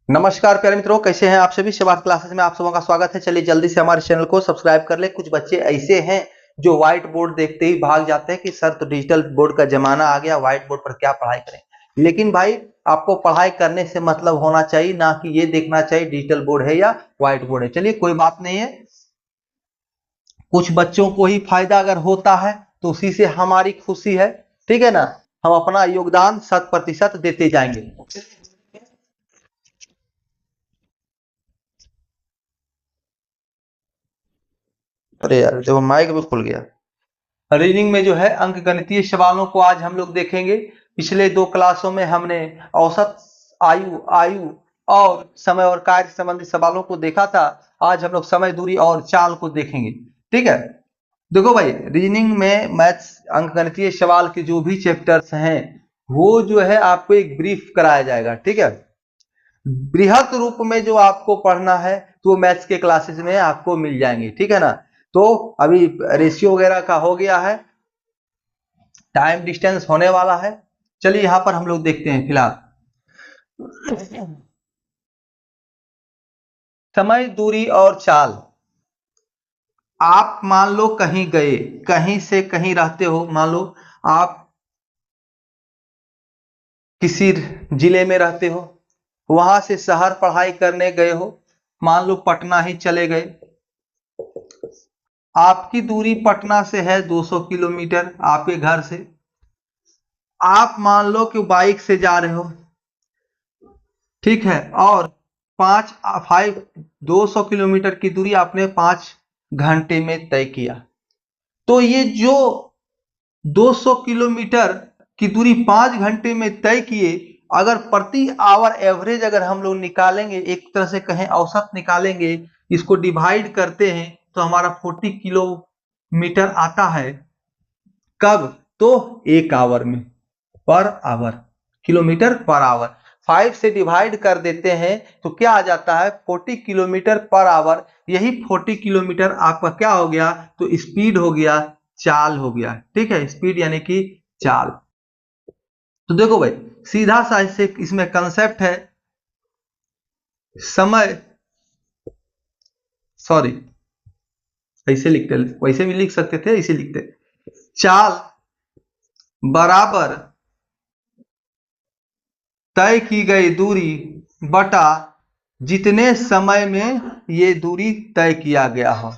नमस्कार प्यारे मित्रों, कैसे हैं आप सभी। शिवार्थ क्लासेस में आप सबों का स्वागत है। चलिए जल्दी से हमारे चैनल को सब्सक्राइब कर ले। कुछ बच्चे ऐसे हैं जो व्हाइट बोर्ड देखते ही भाग जाते हैं कि सर तो डिजिटल बोर्ड का जमाना आ गया, व्हाइट बोर्ड पर क्या पढ़ाई करें। लेकिन भाई आपको पढ़ाई करने से मतलब होना चाहिए, ना कि ये देखना चाहिए डिजिटल बोर्ड है या व्हाइट बोर्ड है। चलिए कोई बात नहीं है, कुछ बच्चों को ही फायदा अगर होता है तो उसी से हमारी खुशी है, ठीक है ना। हम अपना योगदान 100% देते जाएंगे। अरे यार जब माइक भी खुल गया। रीडिंग में जो है अंक गणितीय सवालों को आज हम लोग देखेंगे। पिछले 2 क्लासों में हमने औसत आयु और समय और कार्य संबंधी सवालों को देखा था। आज हम लोग समय, दूरी और चाल को देखेंगे, ठीक है। देखो भाई, रीजनिंग में मैथ्स अंक गणितीय सवाल के जो भी चैप्टर्स हैं वो जो है आपको एक ब्रीफ कराया जाएगा, ठीक है। बृहद रूप में जो आपको पढ़ना है तो मैथ्स के क्लासेस में आपको मिल जाएंगे, ठीक है ना। तो अभी रेशियो वगैरह का हो गया है, टाइम डिस्टेंस होने वाला है। चलिए यहां पर हम लोग देखते हैं फिलहाल समय, दूरी और चाल। आप मान लो कहीं गए, कहीं से कहीं रहते हो, मान लो आप किसी जिले में रहते हो, वहां से शहर पढ़ाई करने गए हो, मान लो पटना ही चले गए। आपकी दूरी पटना से है 200 किलोमीटर आपके घर से। आप मान लो कि बाइक से जा रहे हो, ठीक है, और 200 किलोमीटर की दूरी आपने 5 घंटे में तय किया। तो ये जो 200 किलोमीटर की दूरी 5 घंटे में तय किए, अगर प्रति आवर एवरेज अगर हम लोग निकालेंगे, एक तरह से कहें औसत निकालेंगे, इसको डिवाइड करते हैं तो हमारा 40 किलोमीटर आता है। कब? तो 1 आवर में, per hour, kilometre per hour. 5 से डिवाइड कर देते हैं तो क्या आ जाता है? 40 किलोमीटर पर आवर। यही 40 किलोमीटर आपका क्या हो गया? तो स्पीड हो गया, चाल हो गया, ठीक है। स्पीड यानी कि चाल। तो देखो भाई, सीधा सा इसमें कंसेप्ट है समय, सॉरी ऐसे लिखते, वैसे भी लिख सकते थे, इसे लिखते चाल बराबर तय की गई दूरी बटा जितने समय में ये दूरी तय किया गया हो।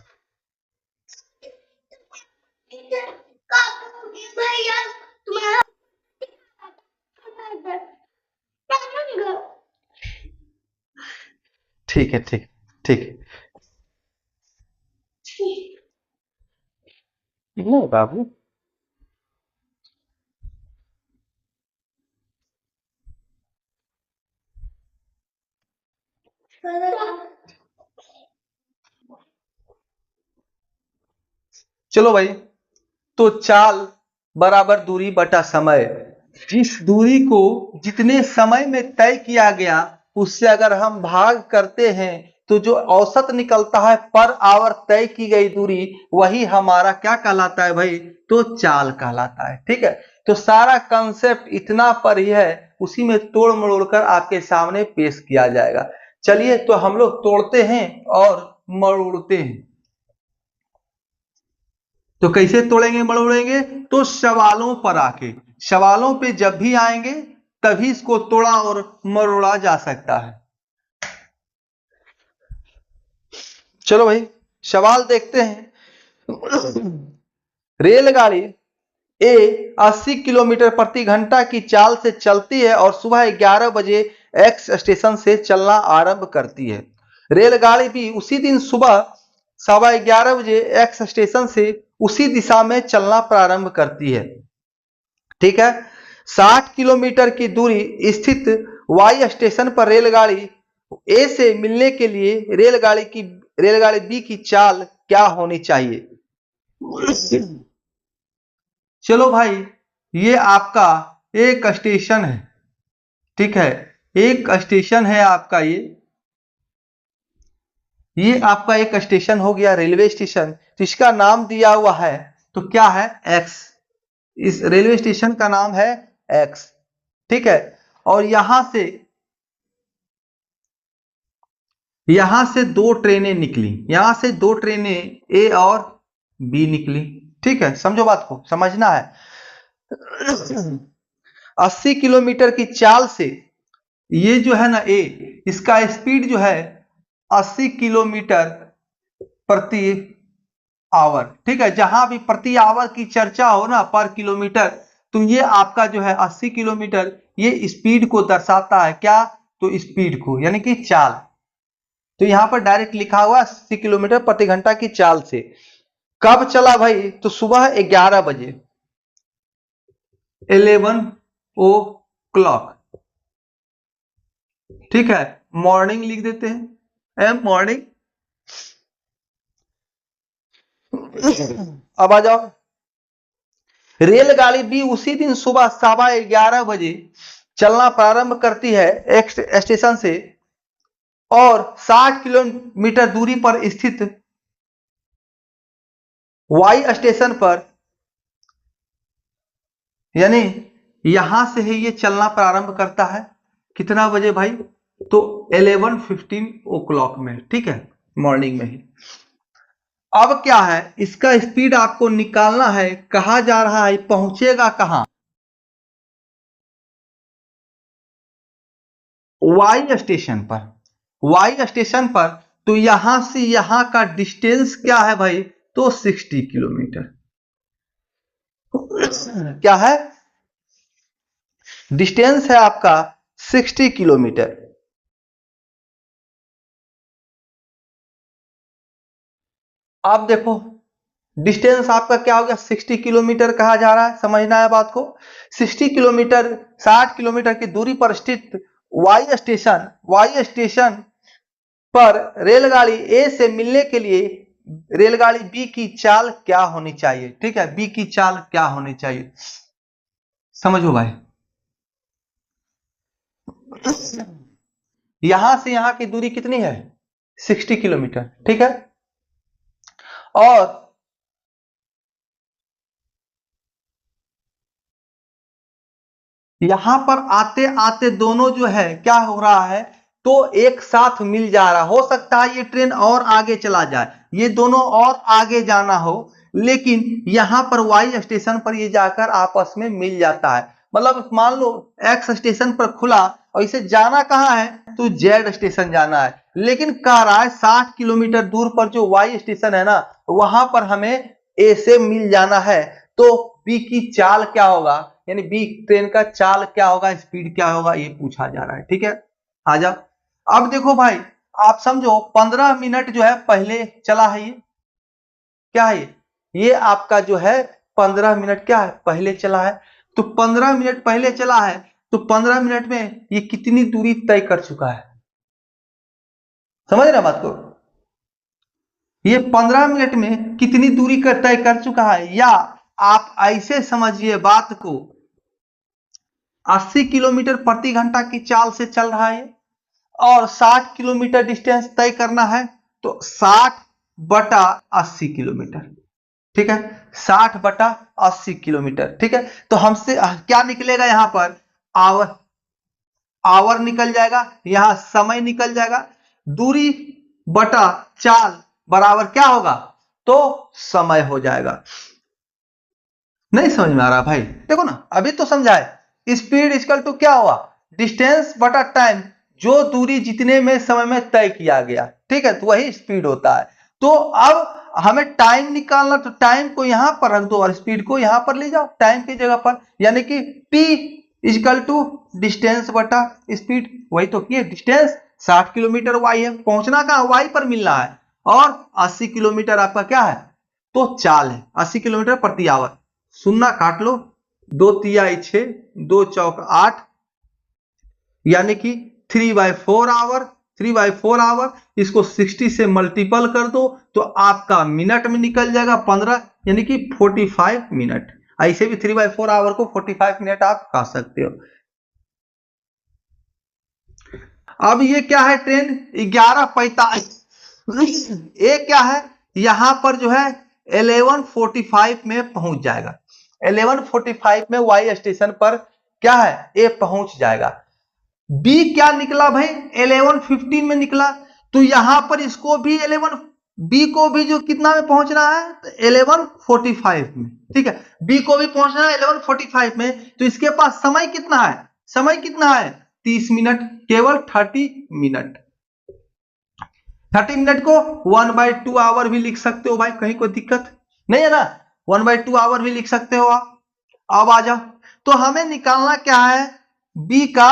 ठीक है, ठीक ठीक। नहीं बाबू, चलो भाई, तो चाल बराबर दूरी बटा समय। जिस दूरी को जितने समय में तय किया गया उससे अगर हम भाग करते हैं तो जो औसत निकलता है पर आवर तय की गई दूरी, वही हमारा क्या कहलाता है भाई? तो चाल कहलाता है, ठीक है। तो सारा कंसेप्ट इतना पर ही है, उसी में तोड़ मरोड़ कर आपके सामने पेश किया जाएगा। चलिए तो हम लोग तोड़ते हैं और मरोड़ते हैं। तो कैसे तोड़ेंगे मरोड़ेंगे? तो सवालों पर आके, सवालों पे जब भी आएंगे तभी इसको तोड़ा और मरोड़ा जा सकता है। चलो भाई सवाल देखते हैं। रेलगाड़ी ए 80 किलोमीटर प्रति घंटा की चाल से चलती है और सुबह 11 बजे एक्स स्टेशन से चलना आरंभ करती है। रेलगाड़ी भी उसी दिन सुबह 11:15 बजे एक्स स्टेशन से उसी दिशा में चलना प्रारंभ करती है, ठीक है। 60 किलोमीटर की दूरी स्थित वाई स्टेशन पर रेलगाड़ी ए से मिलने के लिए रेलगाड़ी बी की चाल क्या होनी चाहिए? चलो भाई, ये आपका एक स्टेशन है, ठीक है। एक स्टेशन है आपका, ये आपका एक स्टेशन हो गया, रेलवे स्टेशन। तो इसका नाम दिया हुआ है, तो क्या है? एक्स। इस रेलवे स्टेशन का नाम है एक्स, ठीक है। और यहां से दो ट्रेनें निकली, यहां से दो ट्रेनें ए और बी निकली, ठीक है। समझो बात को, समझना है। 80 किलोमीटर की चाल से ये जो है ना ए, इसका स्पीड जो है 80 किलोमीटर प्रति आवर, ठीक है। जहां भी प्रति आवर की चर्चा हो ना, पर किलोमीटर, तो ये आपका जो है 80 किलोमीटर, ये स्पीड को दर्शाता है। क्या? तो स्पीड को, यानी कि चाल। तो यहां पर डायरेक्ट लिखा हुआ 80 किलोमीटर प्रति घंटा की चाल से। कब चला भाई? तो सुबह 11 बजे, 11 o'clock, ठीक है। मॉर्निंग लिख देते हैं, एम मॉर्निंग। अब आ जाओ, रेलगाड़ी भी उसी दिन सुबह 11:15 बजे चलना प्रारंभ करती है एक स्टेशन से, और 60 किलोमीटर दूरी पर स्थित वाई स्टेशन पर, यानी यहां से ही ये चलना प्रारंभ करता है। कितना बजे भाई? तो 11:15 o'clock में, ठीक है, मॉर्निंग में ही। अब क्या है, इसका स्पीड आपको निकालना है। कहा जा रहा है पहुंचेगा कहां? वाई स्टेशन पर, वाई स्टेशन पर। तो यहां से यहां का डिस्टेंस क्या है भाई? तो 60 किलोमीटर। क्या है? डिस्टेंस है आपका 60 किलोमीटर। आप देखो, डिस्टेंस आपका क्या हो गया? 60 किलोमीटर कहा जा रहा है, समझना है बात को। 60 किलोमीटर, 60 किलोमीटर की दूरी पर स्थित वाई स्टेशन पर रेलगाड़ी ए से मिलने के लिए रेलगाड़ी बी की चाल क्या होनी चाहिए? ठीक है, बी की चाल क्या होनी चाहिए, समझो भाई। यहां से यहां की दूरी कितनी है? 60 किलोमीटर, ठीक है। और यहां पर आते आते दोनों जो है क्या हो रहा है? तो एक साथ मिल जा रहा। हो सकता है ये ट्रेन और आगे चला जाए, ये दोनों और आगे जाना हो, लेकिन यहां पर वाई स्टेशन पर ये जाकर आपस में मिल जाता है। मतलब मान लो एक्स स्टेशन पर खुला, और इसे जाना कहां है? तो जेड स्टेशन जाना है। लेकिन कह रहा है 60 किलोमीटर दूर पर जो वाई स्टेशन है ना, वहां पर हमें ए से मिल जाना है। तो बी की चाल क्या होगा, यानी बी ट्रेन का चाल क्या होगा, स्पीड क्या होगा, ये पूछा जा रहा है, ठीक है। आ जाओ, अब देखो भाई, आप समझो 15 मिनट जो है पहले चला है। ये क्या है? ये आपका जो है 15 मिनट क्या है? पहले चला है। तो 15 मिनट पहले चला है, तो 15 मिनट में ये कितनी दूरी तय कर चुका है? समझ रहे बात को? ये 15 मिनट में कितनी दूरी का तय कर चुका है? या आप ऐसे समझिए बात को, 80 किलोमीटर प्रति घंटा की चाल से चल रहा है, और 60 किलोमीटर डिस्टेंस तय करना है। तो 60/80 किलोमीटर, ठीक है। 60/80 किलोमीटर, ठीक है। तो हमसे क्या निकलेगा? यहां पर आवर, आवर निकल जाएगा, यहां समय निकल जाएगा। दूरी बटा चाल बराबर क्या होगा? तो समय हो जाएगा। नहीं समझ में आ रहा भाई? देखो ना, अभी तो समझाए। स्पीड इक्वल टू क्या हुआ? डिस्टेंस बटा टाइम, जो दूरी जितने में समय में तय किया गया, ठीक है, तो वही स्पीड होता है। तो अब हमें टाइम निकालना, तो टाइम को यहां पर रख दो और स्पीड को यहां पर ले जाओ टाइम की जगह पर, यानी कि T इक्वल टू डिस्टेंस बटा स्पीड। वही तो किए, डिस्टेंस 60 किलोमीटर वाई है, पहुंचना कहां? वाई पर मिलना है। और 80 किलोमीटर आपका क्या है? तो चाल है 80 किलोमीटर प्रति आवर। सुनना काट लो, 2 तिहाई 6, 2 चौक 8, यानी कि 3/4 आवर। 3/4 आवर, इसको 60 से मल्टीपल कर दो तो आपका मिनट में निकल जाएगा 15, यानी कि 45 मिनट। ऐसे भी 3/4 आवर को 45 मिनट आप कह सकते हो। अब ये क्या है? ट्रेन 11:45, ये क्या है? यहां पर जो है 11:45 में पहुंच जाएगा। 11:45 में वाई स्टेशन पर क्या है, ए पहुंच जाएगा। बी क्या निकला भाई, 11:15 में निकला, तो यहां पर इसको भी 11, बी को भी जो कितना में पहुंचना है, 11:45 में, ठीक है, बी को भी पहुंचना है 11:45 में, तो इसके पास समय कितना है, समय कितना है, 30 मिनट, केवल 30 मिनट। 30 मिनट को 1/2 आवर भी लिख सकते हो भाई, कहीं कोई दिक्कत नहीं है ना, 1/2 आवर भी लिख सकते हो आप। अब आ जाओ, तो हमें निकालना क्या है, बी का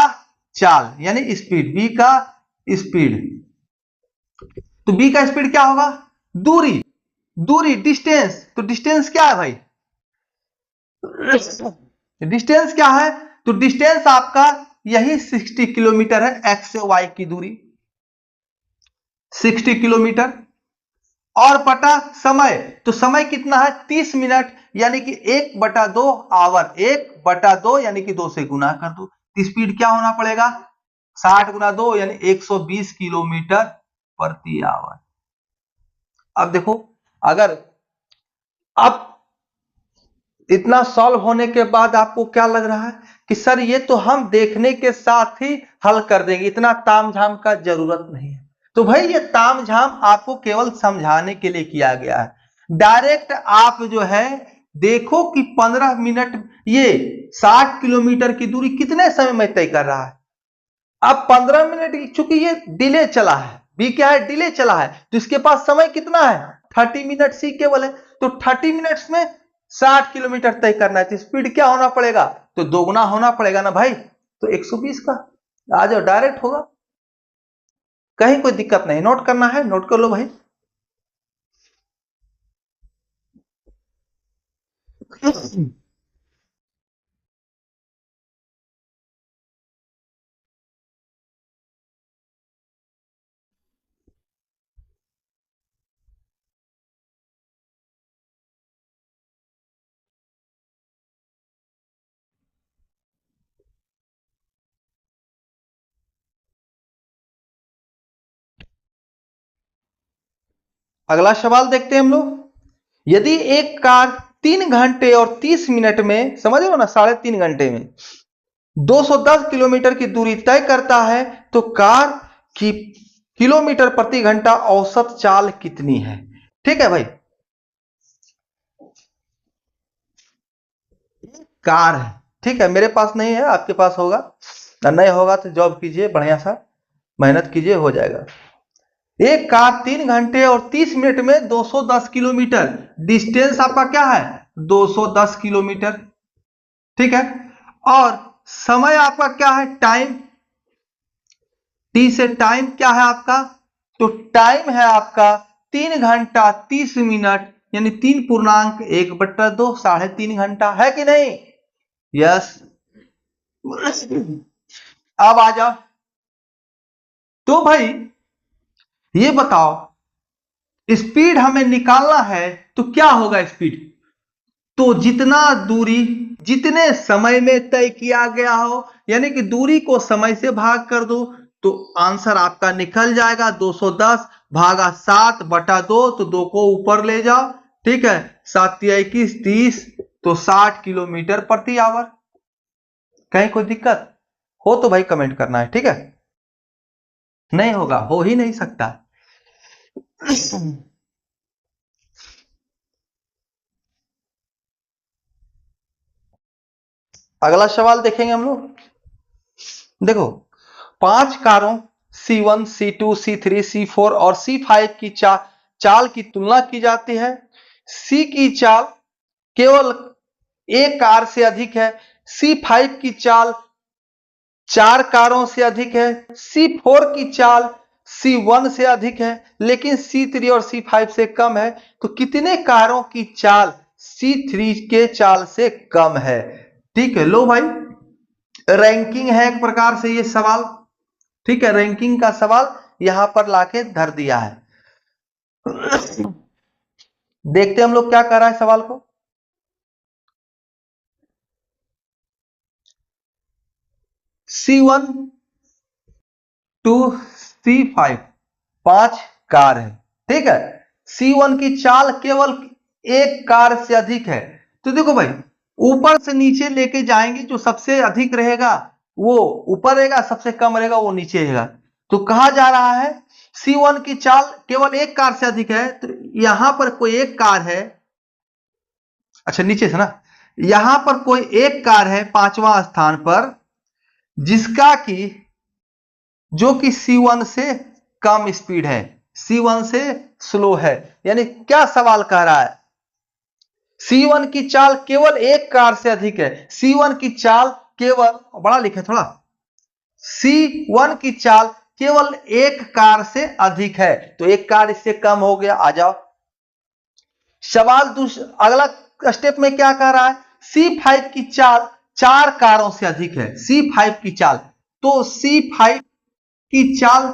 चाल यानी स्पीड, बी का स्पीड, तो बी का स्पीड क्या होगा, दूरी, दूरी डिस्टेंस, तो डिस्टेंस क्या है भाई, डिस्टेंस क्या है, तो डिस्टेंस आपका यही 60 किलोमीटर है, एक्स से वाई की दूरी 60 किलोमीटर, और पटा समय, तो समय कितना है 30 मिनट, यानी कि 1/2 आवर, 1/2 यानी कि 2 से गुना कर दो, स्पीड क्या होना पड़ेगा, 60 गुना 2 यानी 120 किलोमीटर प्रति आवर। अब देखो, अगर अब इतना सॉल्व होने के बाद आपको क्या लग रहा है कि सर ये तो हम देखने के साथ ही हल कर देंगे, इतना तामझाम का जरूरत नहीं है। तो भाई ये तामझाम आपको केवल समझाने के लिए किया गया है। डायरेक्ट आप जो है देखो कि 15 मिनट, ये 60 किलोमीटर की दूरी कितने समय में तय कर रहा है। अब 15 मिनट, चूंकि ये डिले चला है, बी क्या है, डिले चला है, तो इसके पास समय कितना है 30 मिनट सी केवल है, तो 30 मिनट्स में 60 किलोमीटर तय करना है, तो स्पीड क्या होना पड़ेगा, तो दोगुना होना पड़ेगा ना भाई, तो 120 का, आ जाओ डायरेक्ट होगा, कहीं कोई दिक्कत नहीं, नोट करना है नोट कर लो भाई। अगला सवाल देखते हैं हम लोग। यदि एक कार 3 घंटे और 30 मिनट में, समझ रहे हो ना, 3.5 घंटे में 210 किलोमीटर की दूरी तय करता है, तो कार की किलोमीटर प्रति घंटा औसत चाल कितनी है। ठीक है भाई, कार है, ठीक है, मेरे पास नहीं है, आपके पास होगा, नहीं होगा तो जॉब कीजिए, बढ़िया सा मेहनत कीजिए, हो जाएगा। एक कार 3 घंटे और 30 मिनट में 210 किलोमीटर, डिस्टेंस आपका क्या है 210 किलोमीटर, ठीक है, और समय आपका क्या है, टाइम, टी से टाइम क्या है आपका, तो टाइम है आपका 3 घंटा 30 मिनट, यानी 3.1/2, 3.5 घंटा, है कि नहीं, यस। अब आ जाओ, तो भाई ये बताओ, स्पीड हमें निकालना है, तो क्या होगा स्पीड, तो जितना दूरी जितने समय में तय किया गया हो, यानी कि दूरी को समय से भाग कर दो, तो आंसर आपका निकल जाएगा 210 भागा 7/2, तो 2 को ऊपर ले जाओ, ठीक है, 7×3 = 30, तो 60 किलोमीटर प्रति आवर। कहीं कोई दिक्कत हो तो भाई कमेंट करना है, ठीक है, नहीं होगा, हो ही नहीं सकता। अगला सवाल देखेंगे हम लोग। देखो, 5 कारों C1, C2, C3, C4 और C5 की चाल की तुलना की जाती है। C की चाल केवल एक कार से अधिक है, C5 की चाल 4 कारों से अधिक है, C4 की चाल C1 से अधिक है, लेकिन C3 और C5 से कम है, तो कितने कारों की चाल C3 के चाल से कम है। ठीक है, लो भाई, रैंकिंग है एक प्रकार से ये सवाल, ठीक है, रैंकिंग का सवाल यहां पर लाके धर दिया है। देखते हम लोग क्या कर रहा है सवाल को। C1 टू C5 5 कार है, ठीक है, C1 की चाल केवल एक कार से अधिक है, तो देखो भाई ऊपर से नीचे लेके जाएंगे, जो सबसे अधिक रहेगा वो ऊपर रहेगा, सबसे कम रहेगा वो नीचे रहेगा। तो कहा जा रहा है C1 की चाल केवल एक कार से अधिक है, तो यहां पर कोई एक कार है, अच्छा नीचे से ना, यहां पर कोई एक कार है पांचवा स्थान पर, जिसका की जो कि C1 से कम स्पीड है, C1 से स्लो है। यानी क्या सवाल कह रहा है, C1 की चाल केवल एक कार से अधिक है, C1 की चाल केवल, बड़ा लिखे थोड़ा, C1 की चाल केवल एक कार से अधिक है, तो एक कार इससे कम हो गया। आ जाओ सवाल अगला स्टेप में क्या कह रहा है, C5 की चाल 4 कारों से अधिक है, C5 की चाल, तो C5 की चाल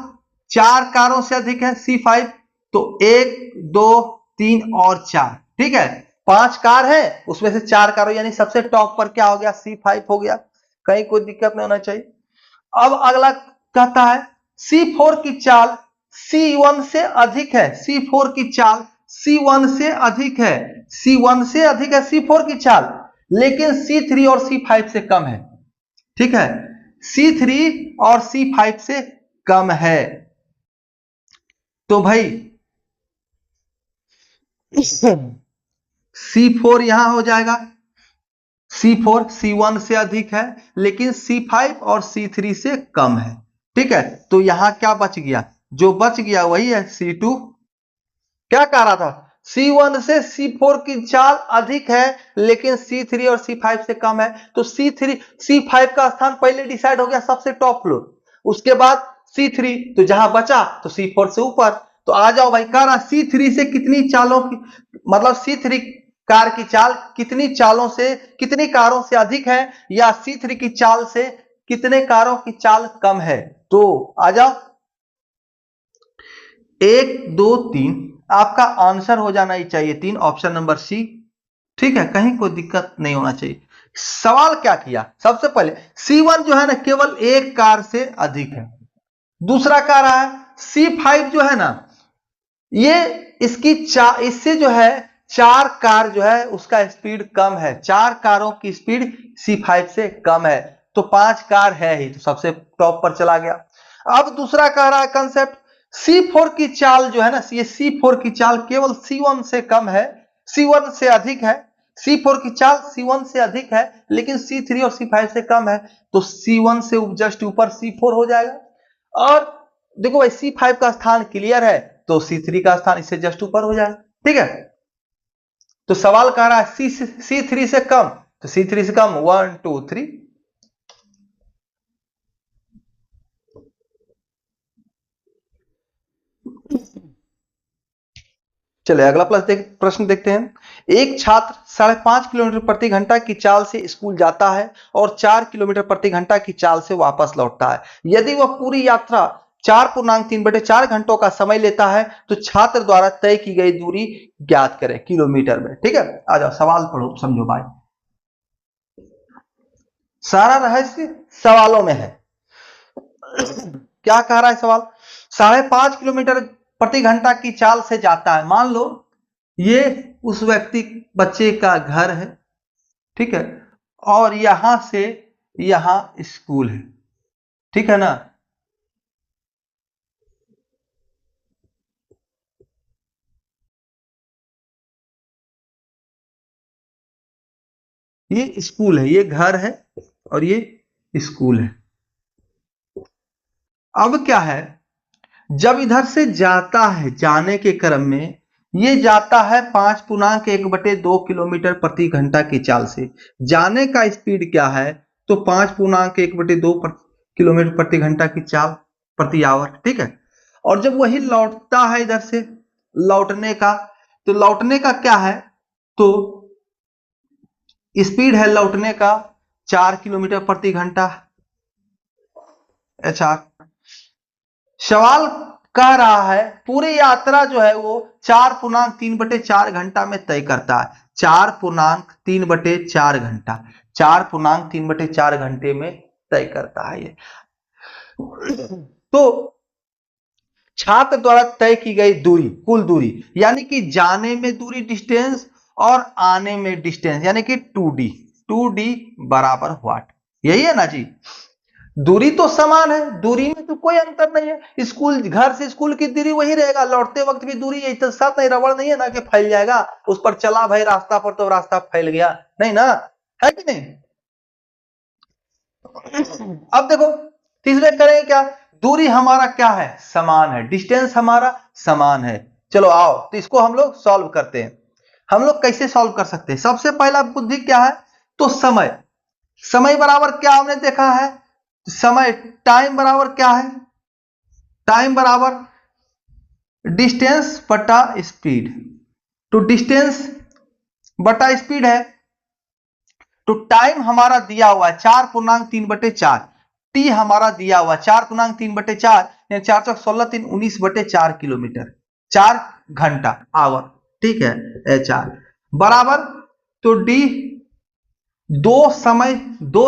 4 कारों से अधिक है, C5, तो 1 2 3 और 4, ठीक है, 5 कार है उसमें से 4 कारों, यानी सबसे टॉप पर क्या हो गया, C5 हो गया, कहीं कोई दिक्कत नहीं होना चाहिए। अब अगला कहता है C4 की चाल C1 से अधिक है, C4 की चाल C1 से अधिक है, C1 से अधिक है C4 की चाल, लेकिन C3 और C5 से कम है, ठीक है, C3 और C5 से कम है। तो भाई C4 यहां हो जाएगा, C4 C1 से अधिक है लेकिन C5 और C3 से कम है, ठीक है, तो यहां क्या बच गया, जो बच गया वही है C2। क्या कह रहा था, C1 से C4 की चाल अधिक है लेकिन C3 और C5 से कम है, तो C5 का स्थान पहले डिसाइड हो गया सबसे टॉप फ्लोर, उसके बाद C3, तो जहां बचा तो C4 से ऊपर। तो आ जाओ भाई, कह रहा C3 से कितनी चालों की, मतलब C3 कार की चाल कितनी चालों से, कितनी कारों से अधिक है, या C3 की चाल से कितने कारों की चाल कम है। तो आ जाओ 1 2 3, आपका आंसर हो जाना ही चाहिए 3, ऑप्शन नंबर सी, ठीक है, कहीं कोई दिक्कत नहीं होना चाहिए। सवाल क्या किया, सबसे पहले C1 जो है ना केवल एक कार से अधिक है, दूसरा कह रहा है C5 जो है ना ये इसकी इससे जो है 4 कार जो है उसका स्पीड कम है, 4 कारों की स्पीड C5 से कम है, तो 5 कार है ही, तो सबसे टॉप पर चला गया। अब दूसरा कह रहा है कंसेप्ट, C4 की चाल जो है ना, ये C4 की चाल केवल C1 से कम है, C1 से अधिक है, C4 की चाल C1 से अधिक है लेकिन C3 और C5 से कम है, तो C1 से जस्ट ऊपर C4 हो जाएगा। और देखो भाई C5 का स्थान क्लियर है, तो C3 का स्थान इससे जस्ट ऊपर हो जाएगा, ठीक है। तो सवाल कह रहा है C3 से कम, तो C3 से कम 1 2 3, चलिए अगला प्रश्न देखते हैं। एक छात्र 5.5 किलोमीटर प्रति घंटा की चाल से स्कूल जाता है और 4 किलोमीटर प्रति घंटा की चाल से वापस लौटता है। यदि वह पूरी यात्रा 4.3/4 घंटों का समय लेता है तो छात्र द्वारा तय की गई दूरी ज्ञात करें किलोमीटर में, ठीक है। आ जाओ सवाल पढ़ो, समझो भाई, सारा रहस्य सवालों में है। क्या कह रहा है सवाल, 5.5 किलोमीटर प्रति घंटा की चाल से जाता है, मान लो ये उस व्यक्ति बच्चे का घर है, ठीक है, और यहां से यहां स्कूल है, ठीक है ना, ये स्कूल है, ये घर है और ये स्कूल है। अब क्या है, जब इधर से जाता है, जाने के क्रम में ये जाता है 5.1/2 किलोमीटर प्रति घंटा की चाल से, जाने का स्पीड क्या है, तो 5.1/2 किलोमीटर प्रति घंटा की चाल प्रति आवर, ठीक है। और जब वही लौटता है इधर से, लौटने का, तो लौटने का क्या है, तो स्पीड है लौटने का 4 किलोमीटर प्रति घंटा। अच्छा, सवाल कह रहा है पूरी यात्रा जो है वो 4.3/4 घंटा में तय करता है, 4.3/4 घंटा, 4.3/4 घंटे में तय करता है ये। तो छात्र द्वारा तय की गई दूरी, कुल दूरी, यानी कि जाने में दूरी डिस्टेंस और आने में डिस्टेंस, यानी कि 2D, 2d बराबर व्हाट। यही है ना जी, दूरी तो समान है, दूरी में तो कोई अंतर नहीं है। स्कूल, घर से स्कूल की दूरी वही रहेगा, लौटते वक्त भी दूरी यही तो, साथ नहीं, रबड़ नहीं है ना कि फैल जाएगा, उस पर चला भाई रास्ता पर तो रास्ता फैल गया, नहीं ना, है कि नहीं। अब देखो तीसरे करेंगे क्या, दूरी हमारा क्या है, समान है, डिस्टेंस हमारा समान है। चलो आओ तो इसको हम लोग सॉल्व करते हैं। हम लोग कैसे सॉल्व कर सकते हैं, सबसे पहला बुद्धि क्या है, तो समय, समय बराबर क्या हमने देखा है, समय, टाइम बराबर क्या है, टाइम बराबर डिस्टेंस बटा स्पीड। तो डिस्टेंस बटा स्पीड है, तो टाइम हमारा दिया हुआ है 4.3/4, टी हमारा दिया हुआ 4.3/4, 4×4 = 16, 3 19/4 किलोमीटर, 4 घंटा आवर, ठीक है, HR बराबर, तो डी, दो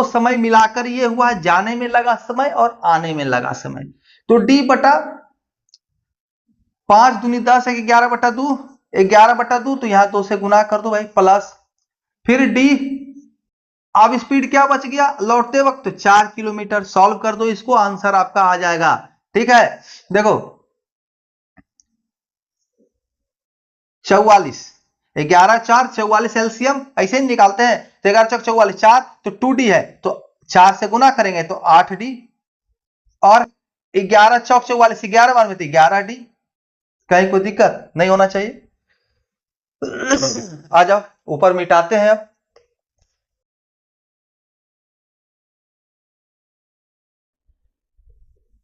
समय मिलाकर ये हुआ जाने में लगा समय और आने में लगा समय, तो डी बटा 5 दूनी 10 है, 11/2, 11/2, तो यहां 2 से गुना कर दो भाई, प्लस फिर डी, अब स्पीड क्या बच गया लौटते वक्त, 4 किलोमीटर। सॉल्व कर दो इसको, आंसर आपका आ जाएगा, ठीक है। देखो 44, 11×4 = 44, एलसीएम ऐसे ही निकालते हैं, तो 11×4 = 4, तो 2d है, तो 4 से गुना करेंगे तो 8d, और 11×4 = 44, 11 बार में तो 11d। कहीं कोई दिक्कत नहीं होना चाहिए। आ जाओ ऊपर मिटाते हैं अब,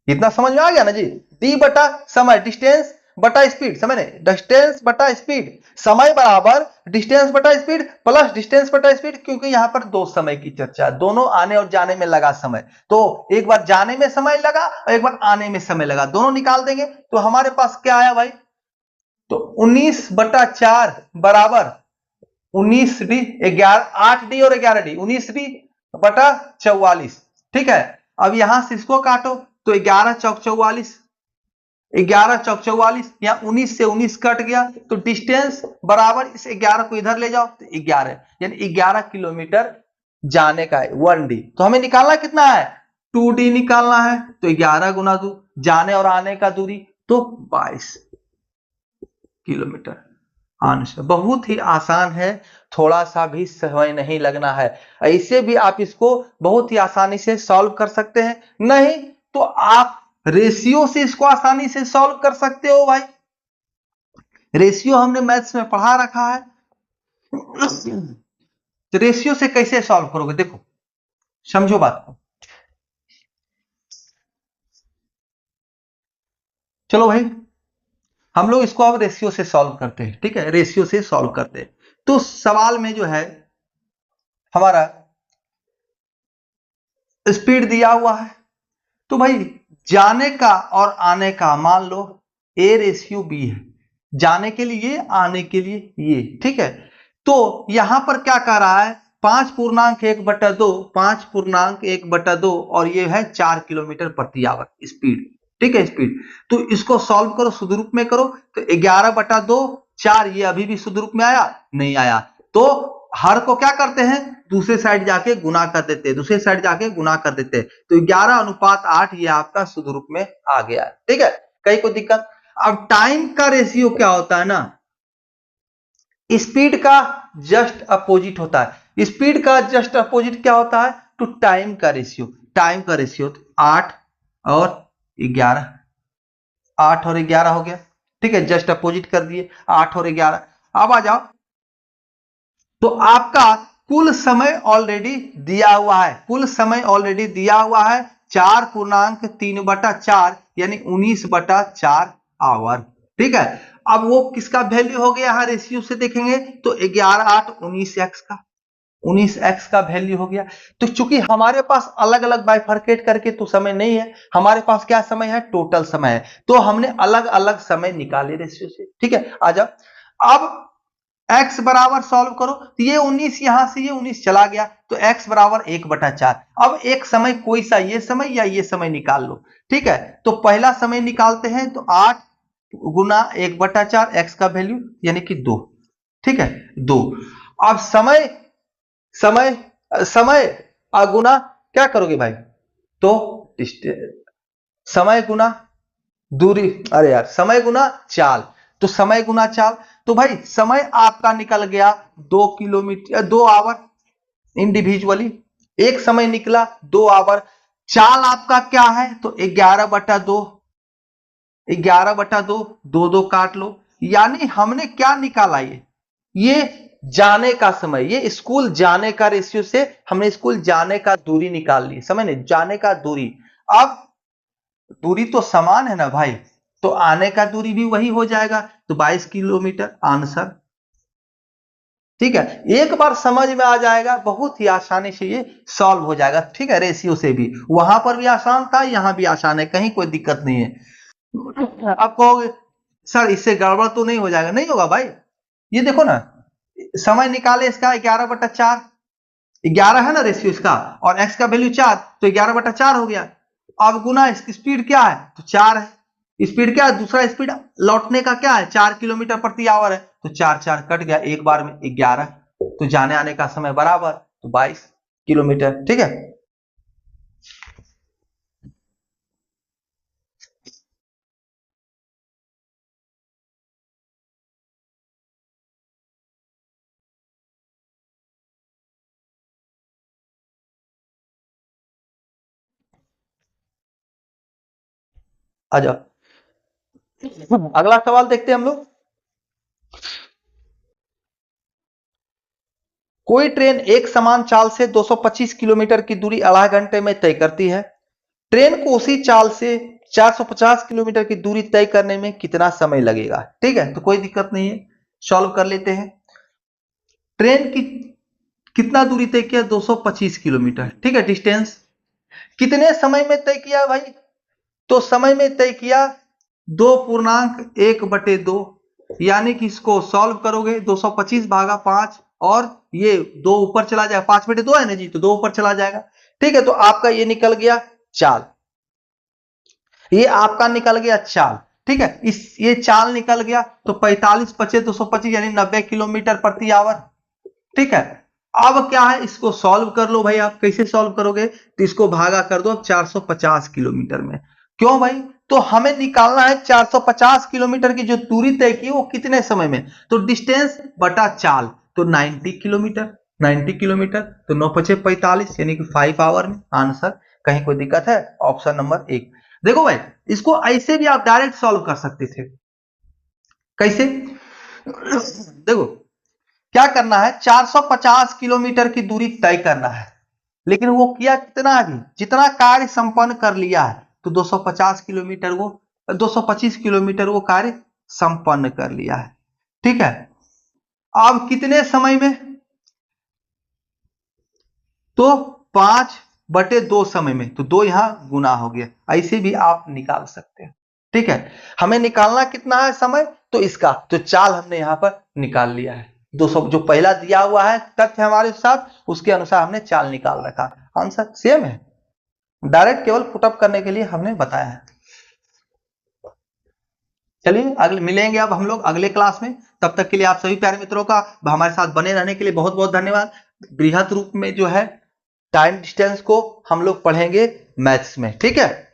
इतना समझ में आ गया ना जी, डी बटा समय, डिस्टेंस बटा स्पीड, समझ नहीं, डिस्टेंस बटा स्पीड, समय बराबर डिस्टेंस बटा स्पीड प्लस डिस्टेंस बटा स्पीड, क्योंकि यहां पर दो समय की चर्चा, दोनों आने और जाने में लगा समय, तो एक बार जाने में समय लगा और एक बार आने में समय लगा, दोनों निकाल देंगे तो हमारे पास क्या आया भाई, तो 19/4 बराबर 19d, 8d और 11d, 19d/44, ठीक है। अब यहां से इसको काटो, तो 11×4 = 44, 11×4 = 44, यहां 19 से 19 कट गया, तो डिस्टेंस बराबर इस 11 को इधर ले जाओ तो 11, यानी 11 किलोमीटर जाने का है, 1d। तो हमें निकालना कितना है, 2d निकालना है, तो 11 × 2, जाने और आने का दूरी तो 22 किलोमीटर आंसर। बहुत ही आसान है, थोड़ा सा भी समय नहीं लगना है, ऐसे भी आप इसको बहुत ही आसानी से सॉल्व कर सकते हैं, नहीं तो आप रेशियो से इसको आसानी से सॉल्व कर सकते हो भाई, रेशियो हमने मैथ्स में पढ़ा रखा है। तो रेशियो से कैसे सॉल्व करोगे, देखो समझो बात को, चलो भाई हम लोग इसको अब रेशियो से सॉल्व करते हैं, ठीक है, रेशियो से सॉल्व करते हैं। तो सवाल में जो है हमारा स्पीड दिया हुआ है, तो भाई जाने का और आने का मान लो A/B है, जाने के लिए आने के लिए ये, ठीक है। तो यहां पर क्या कह रहा है, 5.1/2, 5.1/2, और ये है 4 किलोमीटर प्रति आवर स्पीड, ठीक है, स्पीड। तो इसको सॉल्व करो, शुद्ध रूप में करो, तो 11/2, 4, ये अभी भी शुद्ध रूप में आया नहीं आया, तो हर को क्या करते हैं, दूसरे साइड जाके गुना कर देते हैं, दूसरे साइड जाके गुना कर देते हैं, तो 11:8 ये आपका शुद्ध रूप में आ गया, ठीक है, कहीं कोई दिक्कत। अब टाइम का रेशियो क्या होता है ना, स्पीड का जस्ट अपोजिट होता है, स्पीड का जस्ट अपोजिट क्या होता है, तो टाइम का रेशियो, टाइम का रेशियो 8 और 11, 8 और 11 हो गया, ठीक है, जस्ट अपोजिट कर दिए 8 और 11। अब आ जाओ, तो आपका कुल समय ऑलरेडी दिया हुआ है, कुल समय ऑलरेडी दिया हुआ है 4.3/4, यानी 19/4 आवर, ठीक है। अब वो किसका वैल्यू हो गया है, रेशियो से देखेंगे तो 11×8 19x का, 19x का वैल्यू हो गया। तो चूंकि हमारे पास अलग अलग बाइफरकेट करके तो समय नहीं है, हमारे पास क्या समय है, टोटल समय है, तो हमने अलग अलग समय निकाले रेशियो से, ठीक है। आ जाओ, अब x बराबर सॉल्व करो, तो ये 19 यहां से ये 19 चला गया, तो x बराबर 1/4। अब एक समय कोई सा, ये समय या ये समय निकाल लो, ठीक है। तो पहला समय निकालते हैं, तो 8 गुना 1/4, x का वैल्यू यानी कि 2, ठीक है, 2। अब समय, समय समय गुना क्या करोगे भाई, तो समय गुना दूरी, अरे यार समय गुना चाल, तो समय गुना चाल। तो भाई समय आपका निकल गया 2 किलोमीटर 2 आवर इंडिविजुअली, एक समय निकला 2 आवर। चाल आपका क्या है, तो 11/2, 11/2, दो दो काट लो। यानी हमने क्या निकाला, ये जाने का समय, ये स्कूल जाने का रेशियो से हमने स्कूल जाने का दूरी निकाल ली, समझ नहीं, जाने का दूरी। अब दूरी तो समान है ना भाई, तो आने का दूरी भी वही हो जाएगा, तो 22 किलोमीटर आंसर। ठीक है, एक बार समझ में आ जाएगा, बहुत ही आसानी से ये सॉल्व हो जाएगा। ठीक है, रेशियो से भी वहां पर भी आसान था, यहां भी आसान है, कहीं कोई दिक्कत नहीं है। आप कहोगे सर इससे गड़बड़ तो नहीं हो जाएगा, नहीं होगा भाई। ये देखो ना, समय निकाले इसका 11/4, 11 है ना रेशियो इसका, और x का वैल्यू 4, तो 11/4 हो गया। अब गुना इसकी स्पीड क्या है, तो 4 है, स्पीड क्या है, दूसरा स्पीड लौटने का क्या है, 4 किलोमीटर प्रति आवर है, तो 4 कट गया, एक बार में 11, तो जाने आने का समय बराबर, तो 22 किलोमीटर। ठीक है, आ जाओ अगला सवाल देखते हैं हम लोग। कोई ट्रेन एक समान चाल से 225 किलोमीटर की दूरी आधा घंटे में तय करती है। ट्रेन को उसी चाल से 450 किलोमीटर की दूरी तय करने में कितना समय लगेगा। ठीक है, तो कोई दिक्कत नहीं है, सॉल्व कर लेते हैं। ट्रेन की कितना दूरी तय किया, 225 किलोमीटर। ठीक है, डिस्टेंस कितने समय में तय किया भाई, तो समय में तय किया 2.1/2, यानी कि इसको सॉल्व करोगे 225 भागा 5, और ये 2 ऊपर चला जाएगा, 5/2 है ना जी, तो 2 ऊपर चला जाएगा। ठीक है, तो आपका ये निकल गया चाल, ये आपका निकल गया चाल। ठीक है, इस ये चाल निकल गया, तो 45 बचे 225, यानी 90 किलोमीटर प्रति आवर। ठीक है, अब क्या है, इसको सॉल्व कर लो भाई। आप कैसे सॉल्व करोगे, तो इसको भागा कर दो अब 450 किलोमीटर में। क्यों भाई, तो हमें निकालना है 450 किलोमीटर की जो दूरी तय की वो कितने समय में, तो डिस्टेंस बटा चाल, तो 90 किलोमीटर, 90 किलोमीटर, तो 9×5 = 45, यानी कि 5 आवर में आंसर। कहीं कोई दिक्कत है, ऑप्शन नंबर 1। देखो भाई, इसको ऐसे भी आप डायरेक्ट सॉल्व कर सकते थे। कैसे, देखो क्या करना है, 450 किलोमीटर की दूरी तय करना है, लेकिन वो किया कितना, अभी जितना कार्य संपन्न कर लिया है, तो 250 किलोमीटर वो 225 किलोमीटर वो कार्य संपन्न कर लिया है। ठीक है, अब कितने समय में, तो 5/2 समय में, तो 2 यहां गुना हो गया, ऐसे भी आप निकाल सकते हैं। ठीक है, हमें निकालना कितना है समय, तो इसका तो चाल हमने यहां पर निकाल लिया है, 200 जो पहला दिया हुआ है तथ्य हमारे साथ, उसके अनुसार हमने चाल निकाल रखा, आंसर सेम है। डायरेक्ट केवल पुटअप करने के लिए हमने बताया है। चलिए अगले मिलेंगे अब हम लोग अगले क्लास में, तब तक के लिए आप सभी प्यारे मित्रों का हमारे साथ बने रहने के लिए बहुत बहुत धन्यवाद। बृहद रूप में जो है टाइम डिस्टेंस को हम लोग पढ़ेंगे मैथ्स में। ठीक है।